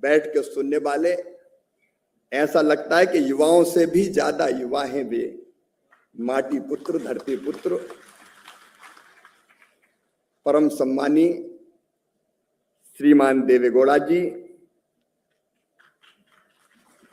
बैठ के सुनने वाले, ऐसा लगता है कि युवाओं से भी ज्यादा युवा हैं वे, माटी पुत्र, धरती पुत्र, परम सम्मानी श्रीमान देवेगौड़ा जी।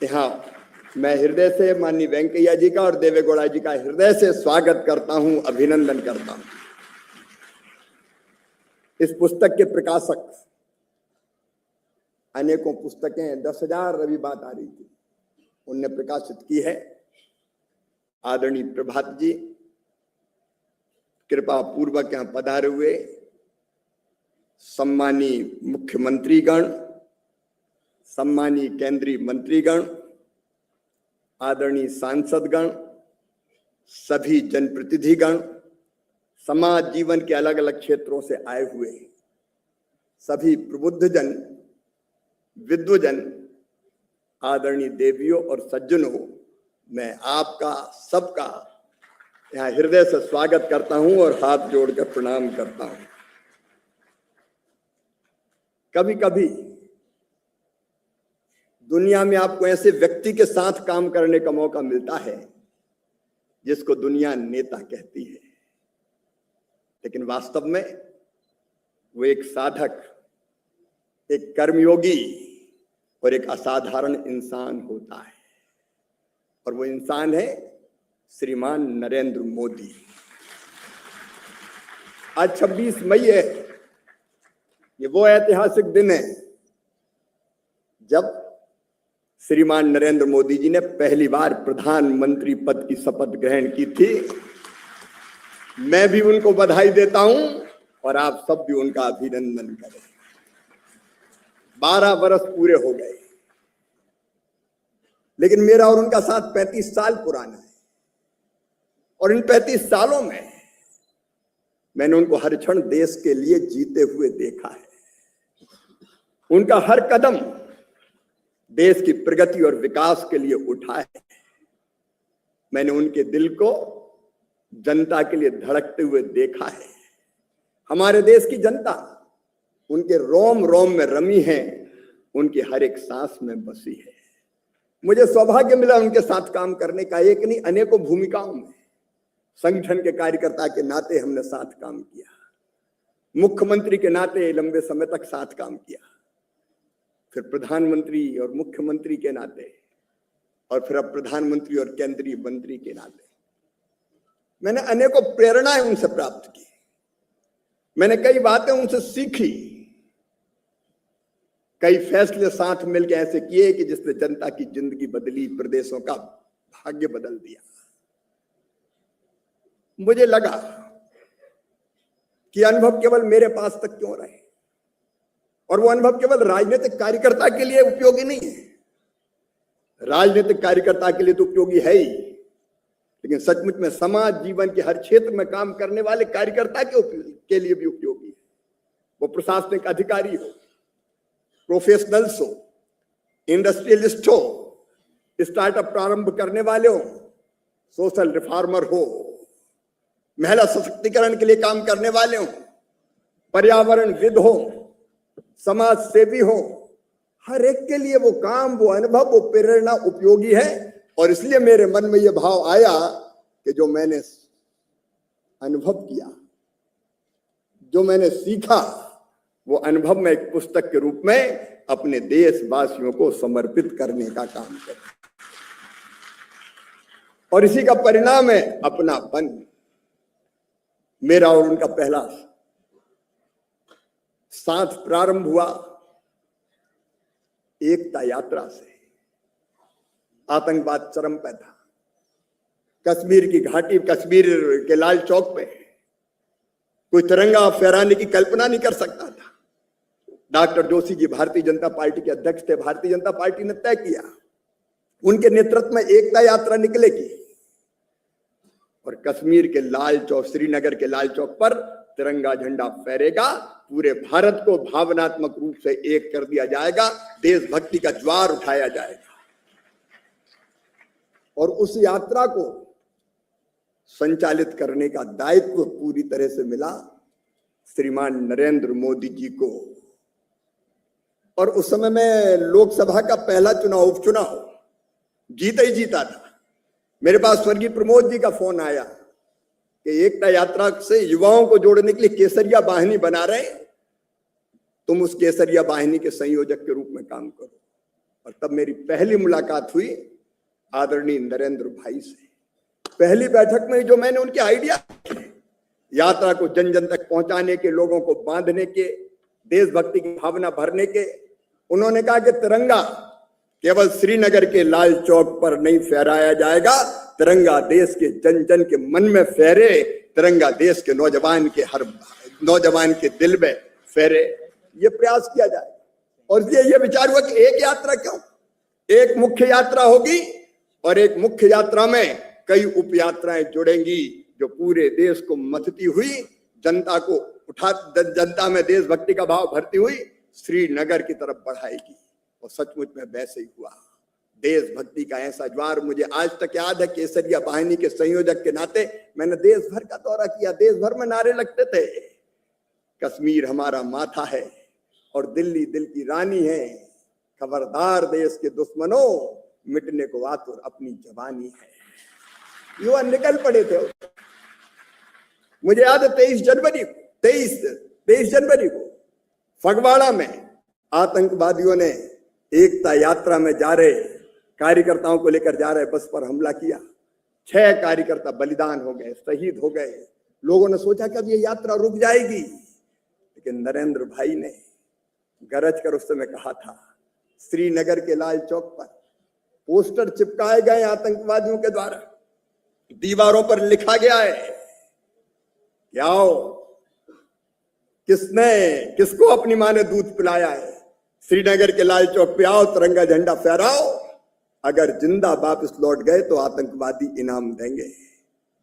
यहाँ मैं हृदय से माननीय वेंकैया जी का और देवेगौड़ा जी का हृदय से स्वागत करता हूं, अभिनंदन करता हूं। इस पुस्तक के प्रकाशक, अनेकों पुस्तकें 10,000 अभी बात आ रही थी, उनने प्रकाशित की है। आदरणीय प्रभात जी कृपा पूर्वक यहाँ पधारे हुए सम्मानीय मुख्यमंत्रीगण, सम्मानीय केंद्रीय मंत्रीगण, आदरणीय सांसदगण, सभी जनप्रतिनिधिगण, समाज जीवन के अलग अलग क्षेत्रों से आए हुए सभी प्रबुद्धजन, विद्वजन, आदरणीय देवियों और सज्जनों, मैं आपका सबका यहाँ हृदय से स्वागत करता हूं और हाथ जोड़कर प्रणाम करता हूं। कभी कभी दुनिया में आपको ऐसे व्यक्ति के साथ काम करने का मौका मिलता है जिसको दुनिया नेता कहती है, लेकिन वास्तव में वो एक साधक, एक कर्मयोगी और एक असाधारण इंसान होता है, और वो इंसान है श्रीमान नरेंद्र मोदी। आज 26 मई है, ये वो ऐतिहासिक दिन है जब श्रीमान नरेंद्र मोदी जी ने पहली बार प्रधानमंत्री पद की शपथ ग्रहण की थी। मैं भी उनको बधाई देता हूं और आप सब भी उनका अभिनंदन करें। 12 वर्ष पूरे हो गए, लेकिन मेरा और उनका साथ 35 साल पुराना है, और इन 35 सालों में मैंने उनको हर क्षण देश के लिए जीते हुए देखा है। उनका हर कदम देश की प्रगति और विकास के लिए उठा है। मैंने उनके दिल को जनता के लिए धड़कते हुए देखा है। हमारे देश की जनता उनके रोम रोम में रमी है, उनकी हर एक सांस में बसी है। मुझे सौभाग्य मिला उनके साथ काम करने का, एक नहीं अनेकों भूमिकाओं में। संगठन के कार्यकर्ता के नाते हमने साथ काम किया, मुख्यमंत्री के नाते लंबे समय तक साथ काम किया, फिर प्रधानमंत्री और मुख्यमंत्री के नाते, और फिर अब प्रधानमंत्री और केंद्रीय मंत्री के नाते मैंने अनेकों प्रेरणाएं उनसे प्राप्त की। मैंने कई बातें उनसे सीखी, कई फैसले साथ मिलकर ऐसे किए कि जिसने जनता की जिंदगी बदली, प्रदेशों का भाग्य बदल दिया। मुझे लगा कि अनुभव केवल मेरे पास तक क्यों रहे, और वो अनुभव केवल राजनीतिक कार्यकर्ता के लिए उपयोगी नहीं है। राजनीतिक कार्यकर्ता के लिए तो उपयोगी है ही, लेकिन सचमुच में समाज जीवन के हर क्षेत्र में काम करने वाले कार्यकर्ता के लिए भी उपयोगी है। वो प्रशासनिक अधिकारी हो, प्रोफेशनल्स हो, इंडस्ट्रियलिस्ट हो, स्टार्टअप प्रारंभ करने वाले हो, सोशल रिफॉर्मर हो, महिला सशक्तिकरण के लिए काम करने वाले हो, पर्यावरणविद हो, समाज सेवी हो, हर एक के लिए वो काम, वो अनुभव, वो प्रेरणा उपयोगी है। और इसलिए मेरे मन में ये भाव आया कि जो मैंने अनुभव किया, जो मैंने सीखा, वो अनुभव में एक पुस्तक के रूप में अपने देशवासियों को समर्पित करने का काम करें, और इसी का परिणाम है अपनापन। मेरा और उनका पहला साथ प्रारंभ हुआ एकता यात्रा से। आतंकवाद चरम पे था। कश्मीर की घाटी, कश्मीर के लाल चौक पे कोई तिरंगा फहराने की कल्पना नहीं कर सकता था। डॉक्टर जोशी जी भारतीय जनता पार्टी के अध्यक्ष थे। भारतीय जनता पार्टी ने तय किया, उनके नेतृत्व में एकता यात्रा निकलेगी, और कश्मीर के लाल चौक, श्रीनगर के लाल चौक पर तिरंगा झंडा फहरेगा। पूरे भारत को भावनात्मक रूप से एक कर दिया जाएगा, देशभक्ति का ज्वार उठाया जाएगा। और उस यात्रा को संचालित करने का दायित्व पूरी तरह से मिला श्रीमान नरेंद्र मोदी जी को। और उस समय मैं लोकसभा का पहला चुनाव, उपचुनाव जीता ही जीता था। मेरे पास स्वर्गीय प्रमोद जी का फोन आया कि एकता यात्रा से युवाओं को जोड़ने के लिए केसरिया वाहिनी बना रहे, तुम उस केसरिया वाहिनी के संयोजक के रूप में काम करो। और तब मेरी पहली मुलाकात हुई आदरणीय नरेंद्र भाई से। पहली बैठक में जो मैंने उनके आइडिया, यात्रा को जन जन तक पहुंचाने के, लोगों को बांधने के, देशभक्ति की भावना भरने के, उन्होंने कहा कि तिरंगा केवल श्रीनगर के लाल चौक पर नहीं फहराया जाएगा, तिरंगा देश के जन जन के मन में फहरे, तिरंगा देश के नौजवान के हर नौजवान के दिल में फहरे, ये प्रयास किया जाए। और ये विचार हुआ कि एक यात्रा क्यों, एक मुख्य यात्रा होगी और एक मुख्य यात्रा में कई उप यात्राएं जुड़ेंगी जो पूरे देश को मथती हुई, जनता को जनता में देशभक्ति का भाव भरती हुई श्रीनगर की तरफ बढ़ाएगी। और सचमुच में वैसे ही हुआ। देशभक्ति का ऐसा ज्वार मुझे आज तक याद है। केसरिया वाहिनी के संयोजक के नाते मैंने देश भर का दौरा किया। देश भर में नारे लगते थे, कश्मीर हमारा माथा है और दिल्ली दिल की रानी है, खबरदार देश के दुश्मनों, मिटने को आतुर अपनी जवानी है। युवा निकल पड़े थे। मुझे याद है 23 जनवरी को फगवाड़ा में आतंकवादियों ने एकता यात्रा में जा रहे कार्यकर्ताओं को लेकर जा रहे बस पर हमला किया। 6 कार्यकर्ता बलिदान हो गए, शहीद हो गए। लोगों ने सोचा कि अब ये यात्रा रुक जाएगी, लेकिन नरेंद्र भाई ने गरज कर उस समय कहा था, श्रीनगर के लाल चौक पर पोस्टर चिपकाए गए आतंकवादियों के द्वारा, दीवारों पर लिखा गया है कि आओ, किसको अपनी मां ने दूध पिलाया है, श्रीनगर के लाल चौक पे आओ, तिरंगा झंडा फहराओ, अगर जिंदा वापस लौट गए तो आतंकवादी इनाम देंगे।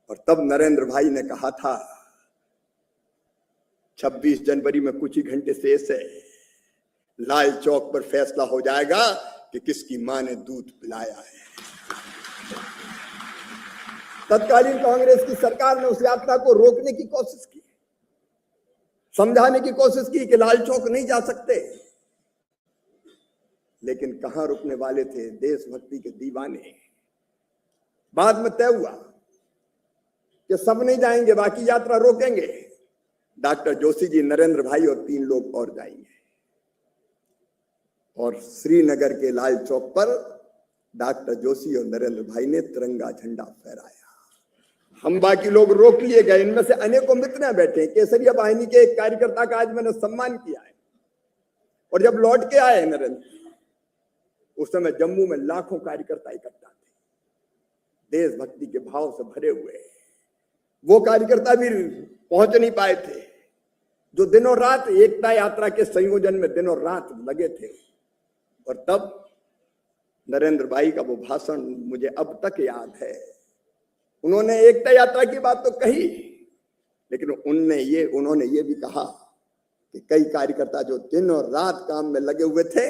और तब नरेंद्र भाई ने कहा था, 26 जनवरी में कुछ ही घंटे शेष है, लाल चौक पर फैसला हो जाएगा कि किसकी मां ने दूध पिलाया है। तत्कालीन कांग्रेस की सरकार ने उस यात्रा को रोकने की कोशिश की, समझाने की कोशिश की कि लाल चौक नहीं जा सकते, लेकिन कहां रुकने वाले थे देशभक्ति के दीवाने। बाद में तय हुआ कि सब नहीं जाएंगे, बाकी यात्रा रोकेंगे। डॉक्टर जोशी जी, नरेंद्र भाई और 3 लोग और जाएंगे। और श्रीनगर के लाल चौक पर डॉक्टर जोशी और नरेंद्र भाई ने तिरंगा झंडा फहराया। हम बाकी लोग रोक लिए गए। इनमें से अनेकों मित्र बैठे। केसरिया वाहिनी के एक कार्यकर्ता का आज मैंने सम्मान किया है। और जब लौट के आए नरेंद्र, उस समय जम्मू में लाखों कार्यकर्ता इकट्ठा थे, देशभक्ति के भाव से भरे हुए। वो कार्यकर्ता भी पहुंच नहीं पाए थे जो दिनों रात एकता यात्रा के संयोजन में दिनों रात लगे थे। और तब नरेंद्र भाई का वो भाषण मुझे अब तक याद है। उन्होंने एकता यात्रा की बात तो कही, लेकिन उन्होंने ये भी कहा कि कई कार्यकर्ता जो दिन और रात काम में लगे हुए थे,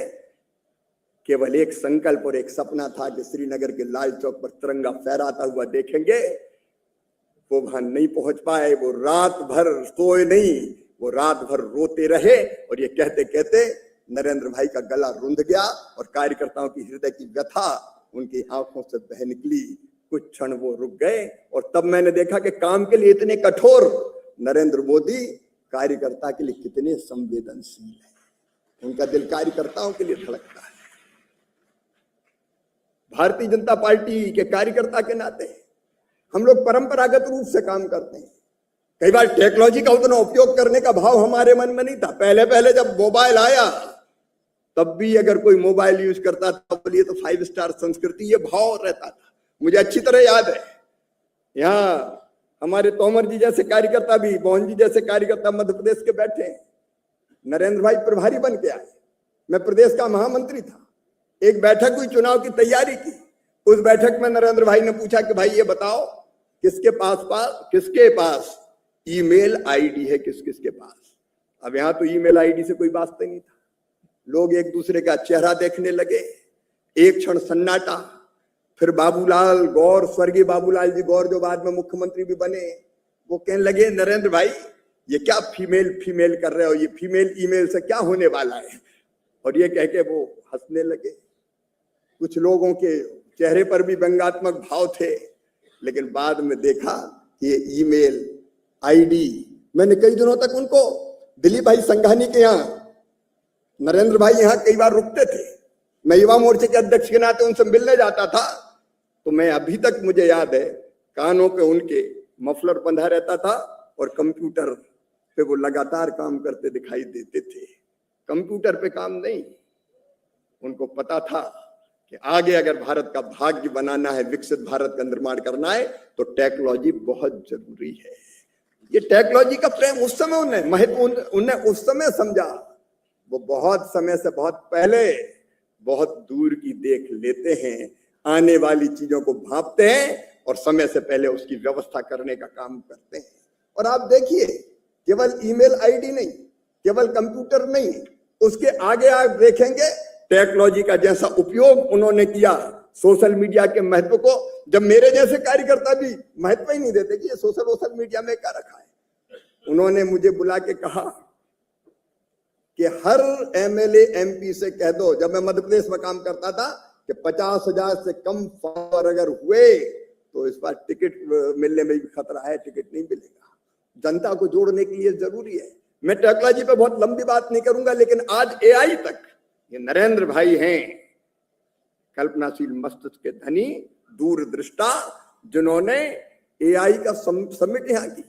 केवल एक संकल्प और एक सपना था कि श्रीनगर के लाल चौक पर तिरंगा फहराता हुआ देखेंगे। वो वहां नहीं पहुंच पाए। वो रात भर सोए नहीं, वो रात भर रोते रहे। और ये कहते कहते नरेंद्र भाई का गला रुंध गया और कार्यकर्ताओं की हृदय की व्यथा उनकी आंखों से बह निकली। कुछ क्षण वो रुक गए और तब मैंने देखा कि काम के लिए इतने कठोर नरेंद्र मोदी कार्यकर्ता के लिए कितने संवेदनशील है। उनका दिल कार्यकर्ताओं के लिए धड़कता है। भारतीय जनता पार्टी के कार्यकर्ता के नाते हम लोग परंपरागत रूप से काम करते हैं। कई बार टेक्नोलॉजी का उतना उपयोग करने का भाव हमारे मन में नहीं था। पहले जब मोबाइल आया, तब भी अगर कोई मोबाइल यूज करता था, बोलिए तो 5 स्टार संस्कृति, ये भाव रहता था। मुझे अच्छी तरह याद है, यहाँ हमारे तोमर जी जैसे कार्यकर्ता भी, मोहन जी जैसे कार्यकर्ता मध्य प्रदेश के बैठे हैं। नरेंद्र भाई प्रभारी बन के आए, मैं प्रदेश का महामंत्री था। एक बैठक हुई, चुनाव की तैयारी की। उस बैठक में नरेंद्र भाई ने पूछा कि भाई ये बताओ किसके पास ईमेल आईडी है, किसके पास। अब यहाँ तो ईमेल आईडी से कोई वास्ता नहीं था। लोग एक दूसरे का चेहरा देखने लगे। एक क्षण सन्नाटा। फिर बाबूलाल गौर, स्वर्गीय बाबूलाल जी गौर जो बाद में मुख्यमंत्री भी बने, वो कहने लगे नरेंद्र भाई ये क्या फीमेल कर रहे हो, ये फीमेल ईमेल से क्या होने वाला है। और ये कह के वो हंसने लगे। कुछ लोगों के चेहरे पर भी व्यंग्यात्मक भाव थे, लेकिन बाद में देखा ये ईमेल आईडी, मैंने कई दिनों तक उनको दिलीप भाई संघानी के यहाँ, नरेंद्र भाई यहाँ कई बार रुकते थे, मैं युवा मोर्चे के अध्यक्ष के नाते उनसे मिलने जाता था, तो मैं अभी तक मुझे याद है कानों पे उनके मफलर बंधा रहता था और कंप्यूटर पे वो लगातार काम करते दिखाई देते थे। कंप्यूटर पे काम नहीं, उनको पता था कि आगे अगर भारत का भाग्य बनाना है, विकसित भारत का निर्माण करना है, तो टेक्नोलॉजी बहुत जरूरी है। ये टेक्नोलॉजी का प्रेम उस समय उन्हें महत्व उन्हें उस समय समझा, वो बहुत समय से बहुत पहले बहुत दूर की देख लेते हैं, आने वाली चीजों को भांपते हैं और समय से पहले उसकी व्यवस्था करने का काम करते हैं। और आप देखिए, केवल ईमेल आईडी नहीं, केवल कंप्यूटर नहीं, उसके आगे आप देखेंगे टेक्नोलॉजी का जैसा उपयोग उन्होंने किया, सोशल मीडिया के महत्व को, जब मेरे जैसे कार्यकर्ता भी महत्व ही नहीं देते कि ये सोशल मीडिया में क्या रखा है, उन्होंने मुझे बुला के कहा कि हर एमएलए एमपी से कह दो, जब मैं मध्य प्रदेश में काम करता था, कि 50,000 से कम फॉलोअर अगर हुए तो इस बार टिकट मिलने में भी खतरा है, टिकट नहीं मिलेगा। जनता को जोड़ने के लिए जरूरी है। मैं टेक्नोलॉजी पे बहुत लंबी बात नहीं करूंगा, लेकिन आज एआई तक ये नरेंद्र भाई हैं, कल्पनाशील मस्तिष्क के धनी, दूरदृष्टा, जिन्होंने एआई का समिट यहाँ की,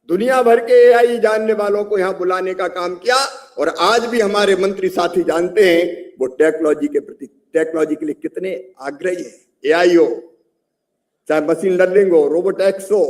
दुनिया भर के एआई जानने वालों को यहाँ बुलाने का काम किया। और आज भी हमारे मंत्री साथी जानते हैं वो टेक्नोलॉजी के प्रति, टेक्नोलॉजी के लिए कितने आग्रही है। एआई हो, चाहे मशीन लर्निंग हो, रोबोटिक्स हो,